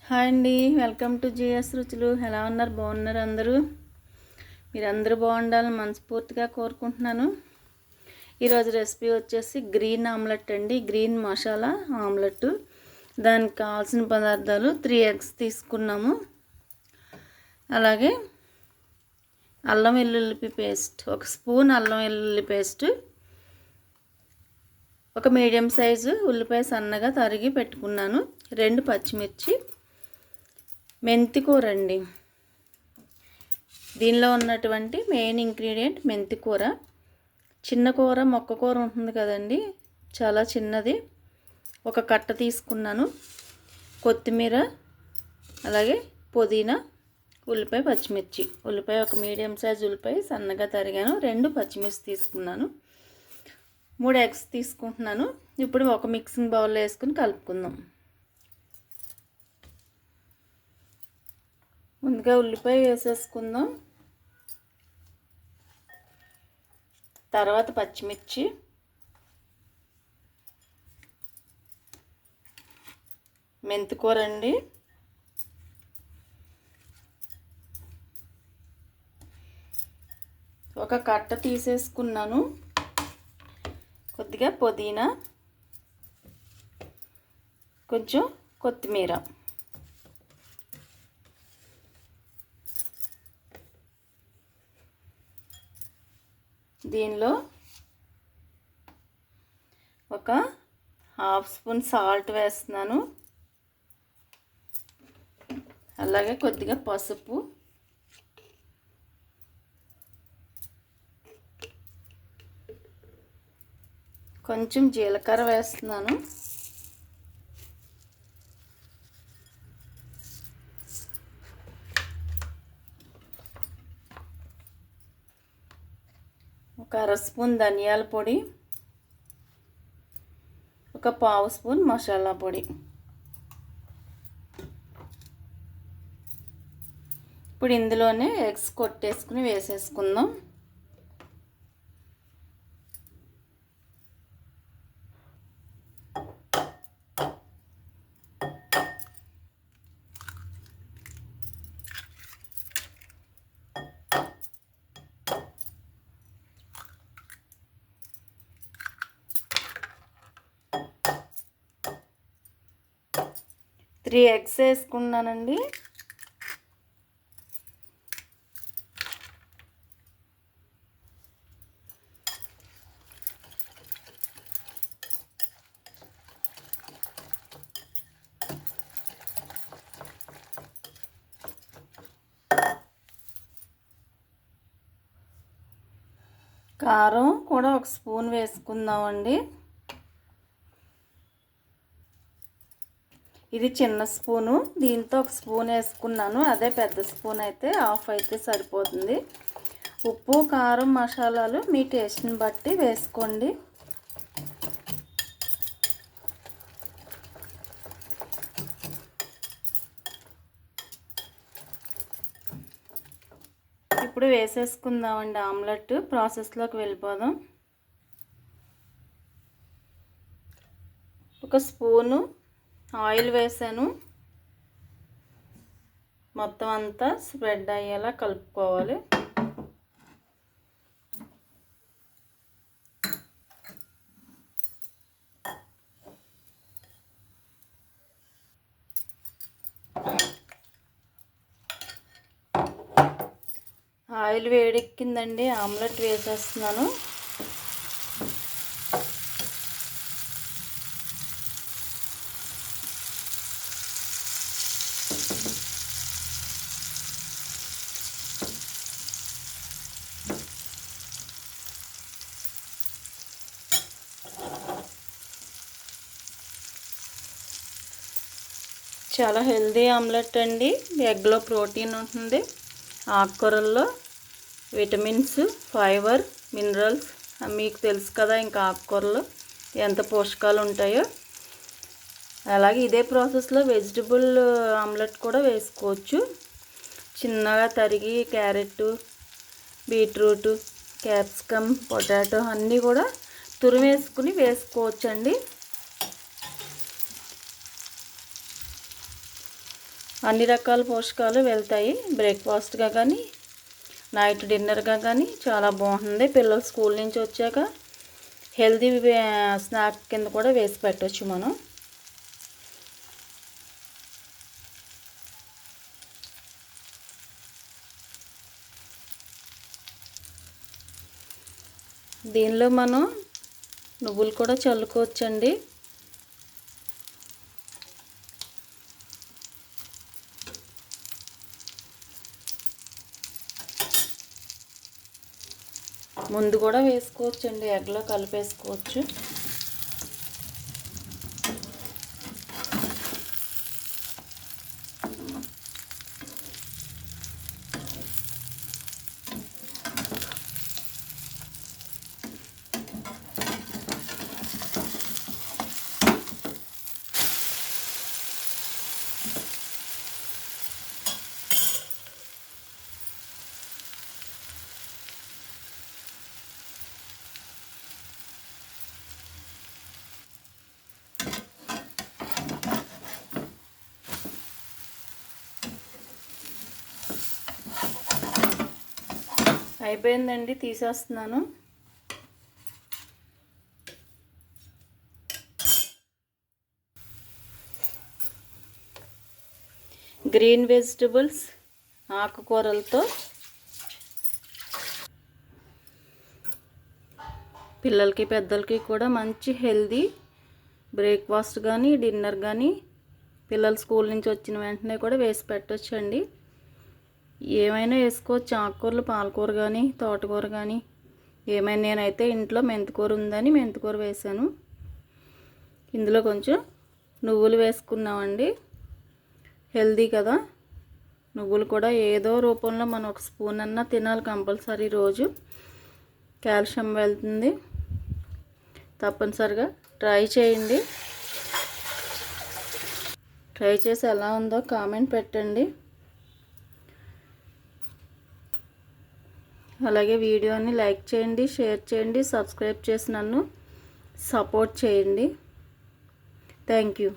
Hi అండి, welcome to GS రుచులు. ఎలా ఉన్నారు? బాగున్నారు అందరూ? మీరందరూ బాగుండాలని మనస్ఫూర్తిగా కోరుకుంటున్నాను. ఈరోజు రెసిపీ వచ్చేసి గ్రీన్ ఆమ్లెట్ అండి, గ్రీన్ మసాలా ఆమ్లెట్. దానికి కావాల్సిన పదార్థాలు 3 ఎగ్స్ తీసుకున్నాము. అలాగే అల్లం వెల్లుల్లి పేస్ట్, 1 స్పూన్ అల్లం వెల్లుల్లి పేస్ట్, ఒక మీడియం సైజు ఉల్లిపాయ సన్నగా తరిగి పెట్టుకున్నాను, 2 పచ్చిమిర్చి, మెంతి కూర అండి. దీనిలో ఉన్నటువంటి మెయిన్ ఇంగ్రీడియంట్ మెంతి కూర. చిన్న కూర, మొక్క కూర ఉంటుంది కదండి, చాలా చిన్నది. ఒక కట్ట తీసుకున్నాను. కొత్తిమీర, అలాగే పుదీనా, ఉల్లిపాయ, పచ్చిమిర్చి. ఉల్లిపాయ ఒక మీడియం సైజ్ ఉల్లిపాయ సన్నగా తరిగాను, 2 పచ్చిమిర్చి తీసుకున్నాను, 3 ఎగ్స్ తీసుకుంటున్నాను. ఇప్పుడు ఒక మిక్సింగ్ బౌల్లో వేసుకుని కలుపుకుందాం. ముందుగా ఉల్లిపాయ వేసేసుకుందాం, తర్వాత పచ్చిమిర్చి, మెంతికూర అండి, ఒక కట్ట తీసేసుకున్నాను, కొద్దిగా పుదీనా, కొంచెం కొత్తిమీర. దీనిలో ఒక హాఫ్ స్పూన్ సాల్ట్ వేస్తున్నాను, అలాగే కొద్దిగా పసుపు, కొంచెం జీలకర్ర వేస్తున్నాను, ఒక 1/2 స్పూన్ ధనియాల పొడి, ఒక 1/2 స్పూన్ మసాలా పొడి. ఇప్పుడు ఇందులోనే ఎగ్స్ కొట్టేసుకుని వేసేసుకుందాం. త్రీ ఎగ్స్ వేసుకున్నానండి. కారం కూడా 1 స్పూన్ వేసుకుందామండి. ఇది చిన్న స్పూను, దీంతో 1 స్పూన్ వేసుకున్నాను. అదే పెద్ద స్పూన్ అయితే హాఫ్ అయితే సరిపోతుంది. ఉప్పు, కారం, మసాలాలు మీ టేస్ట్ని బట్టి వేసుకోండి. ఇప్పుడు వేసేసుకుందామండి ఆమ్లెట్. ప్రాసెస్లోకి వెళ్ళిపోదాం. 1 స్పూను ఆయిల్ వేసాను. మొత్తం అంతా స్ప్రెడ్ అయ్యేలా కలుపుకోవాలి. ఆయిల్ వేడెక్కిందండి, ఆమ్లెట్ వేసేస్తున్నాను. చాలా హెల్దీ ఆమ్లెట్ అండి. ఎగ్లో ప్రోటీన్ ఉంటుంది, ఆకుకూరల్లో విటమిన్స్, ఫైబర్, మినరల్స్ మీకు తెలుసు కదా. ఇంకా ఆకుకూరలో ఎంత పోషకాలు ఉంటాయో. అలాగే ఇదే ప్రాసెస్లో వెజిటబుల్ ఆమ్లెట్ కూడా వేసుకోవచ్చు. చిన్నగా తరిగి క్యారెట్, బీట్రూట్, క్యాప్సికమ్, పొటాటో అన్నీ కూడా తురిమేసుకుని వేసుకోవచ్చండి. అన్ని రకాల పోషకాలు వెళ్తాయి. బ్రేక్ఫాస్ట్గా కానీ నైట్ డిన్నర్గా కానీ చాలా బాగుంటుంది. పిల్లలు స్కూల్ నుంచి వచ్చాక హెల్తీ స్నాక్ కింద కూడా వేసి పెట్టవచ్చు మనం. దీనిలో మనం నువ్వులు కూడా చల్లుకోవచ్చండి. ముందు కూడా వేసుకోవచ్చండి, ఎగ్లో కలిపేసుకోవచ్చు. అయిపోయిందండి, తీసేస్తున్నాను. గ్రీన్ వెజిటబుల్స్ ఆకుకూరలతో పిల్లలకి పెద్దలకి కూడా మంచి హెల్దీ బ్రేక్ఫాస్ట్ కానీ డిన్నర్ కానీ పిల్లలు స్కూల్ నుంచి వచ్చిన వెంటనే కూడా వేసి పెట్టొచ్చండి. ఏమైనా వేసుకోవచ్చు, ఆకుకూరలు, పాలకూర కానీ తోటకూర కానీ ఏమైనా. నేనైతే ఇంట్లో మెంతికూర ఉందని మెంతికూర వేసాను. ఇందులో కొంచెం నువ్వులు వేసుకున్నామండి, హెల్దీ కదా. నువ్వులు కూడా ఏదో రూపంలో మనం ఒక స్పూన్ అన్నా తినాలి కంపల్సరీ. రోజు కాల్షియం వెళ్తుంది. తప్పనిసరిగా ట్రై చేయండి. ట్రై చేసి ఎలా ఉందో కామెంట్ పెట్టండి. అలాగే వీడియోని లైక్ చేయండి, షేర్ చేయండి, సబ్స్క్రైబ్ చేసి నన్ను సపోర్ట్ చేయండి. Thank you.